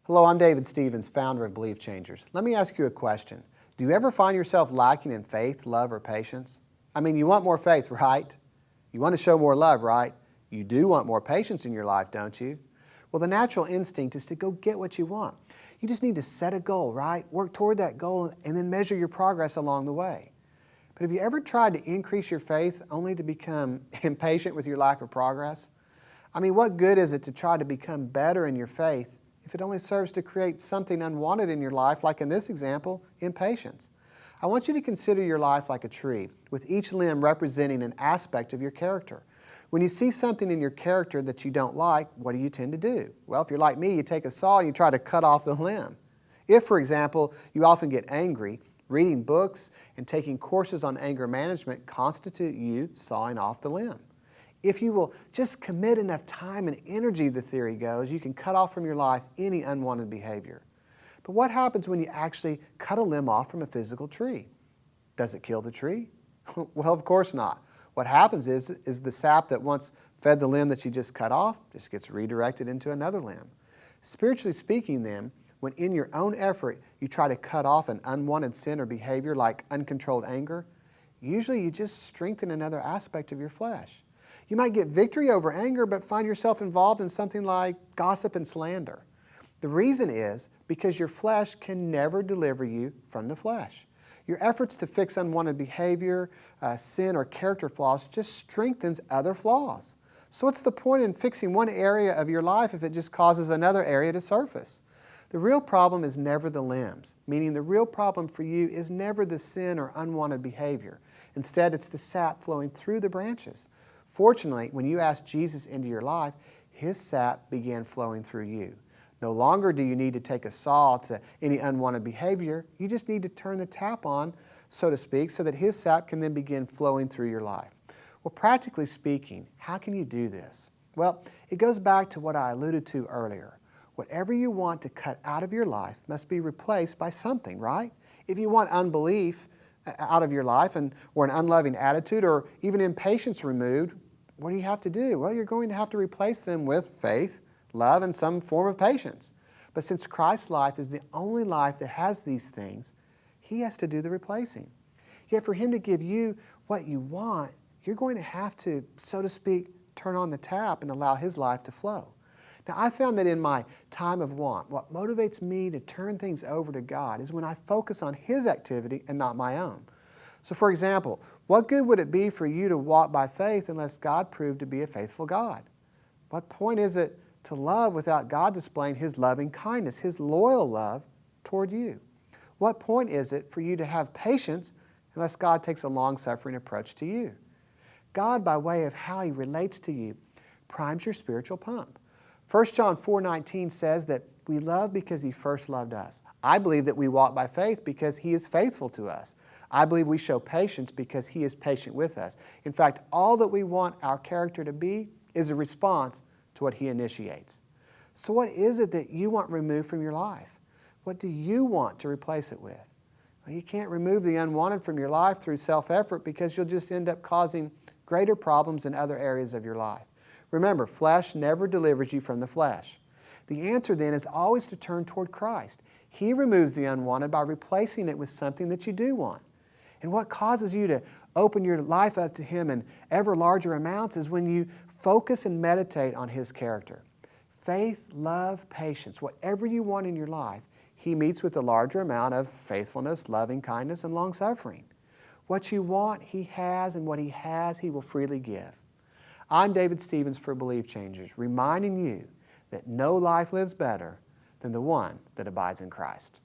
Hello, I'm David Stevens, founder of Beliefchangers. Let me ask you a question. Do you ever find yourself lacking in faith, love, or patience? I mean, you want more faith, right? You want to show more love, right? You do want more patience in your life, don't you? Well, the natural instinct is to go get what you want. You just need to set a goal, right? Work toward that goal and then measure your progress along the way. But have you ever tried to increase your faith only to become impatient with your lack of progress? I mean, what good is it to try to become better in your faith if it only serves to create something unwanted in your life, like in this example, impatience? I want you to consider your life like a tree, with each limb representing an aspect of your character. When you see something in your character that you don't like, what do you tend to do? Well, if you're like me, you take a saw and you try to cut off the limb. If, for example, you often get angry, reading books and taking courses on anger management constitute you sawing off the limb. If you will just commit enough time and energy, the theory goes, you can cut off from your life any unwanted behavior. But what happens when you actually cut a limb off from a physical tree? Does it kill the tree? Well, of course not. What happens is the sap that once fed the limb that you just cut off just gets redirected into another limb. Spiritually speaking then, when in your own effort you try to cut off an unwanted sin or behavior like uncontrolled anger, usually you just strengthen another aspect of your flesh. You might get victory over anger, but find yourself involved in something like gossip and slander. The reason is because your flesh can never deliver you from the flesh. Your efforts to fix unwanted behavior, sin, or character flaws just strengthens other flaws. So what's the point in fixing one area of your life if it just causes another area to surface? The real problem is never the limbs, meaning the real problem for you is never the sin or unwanted behavior. Instead, it's the sap flowing through the branches. Fortunately, when you asked Jesus into your life, His sap began flowing through you. No longer do you need to take a saw to any unwanted behavior. You just need to turn the tap on, so to speak, so that His sap can then begin flowing through your life. Well, practically speaking, how can you do this? Well, it goes back to what I alluded to earlier. Whatever you want to cut out of your life must be replaced by something, right? If you want unbelief out of your life or an unloving attitude or even impatience removed, what do you have to do? Well, you're going to have to replace them with faith, love, and some form of patience. But since Christ's life is the only life that has these things, He has to do the replacing. Yet for Him to give you what you want, you're going to have to, so to speak, turn on the tap and allow His life to flow. Now, I found that in my time of want, what motivates me to turn things over to God is when I focus on His activity and not my own. So, for example, what good would it be for you to walk by faith unless God proved to be a faithful God? What point is it to love without God displaying His loving kindness, His loyal love toward you? What point is it for you to have patience unless God takes a long-suffering approach to you? God, by way of how He relates to you, primes your spiritual pump. 1 John 4:19 says that we love because He first loved us. I believe that we walk by faith because He is faithful to us. I believe we show patience because He is patient with us. In fact, all that we want our character to be is a response to what He initiates. So what is it that you want removed from your life? What do you want to replace it with? Well, you can't remove the unwanted from your life through self-effort because you'll just end up causing greater problems in other areas of your life. Remember, flesh never delivers you from the flesh. The answer then is always to turn toward Christ. He removes the unwanted by replacing it with something that you do want. And what causes you to open your life up to Him in ever larger amounts is when you focus and meditate on His character. Faith, love, patience, whatever you want in your life, He meets with a larger amount of faithfulness, loving kindness, and long-suffering. What you want, He has, and what He has, He will freely give. I'm David Stevens for Beliefchangers, reminding you that no life lives better than the one that abides in Christ.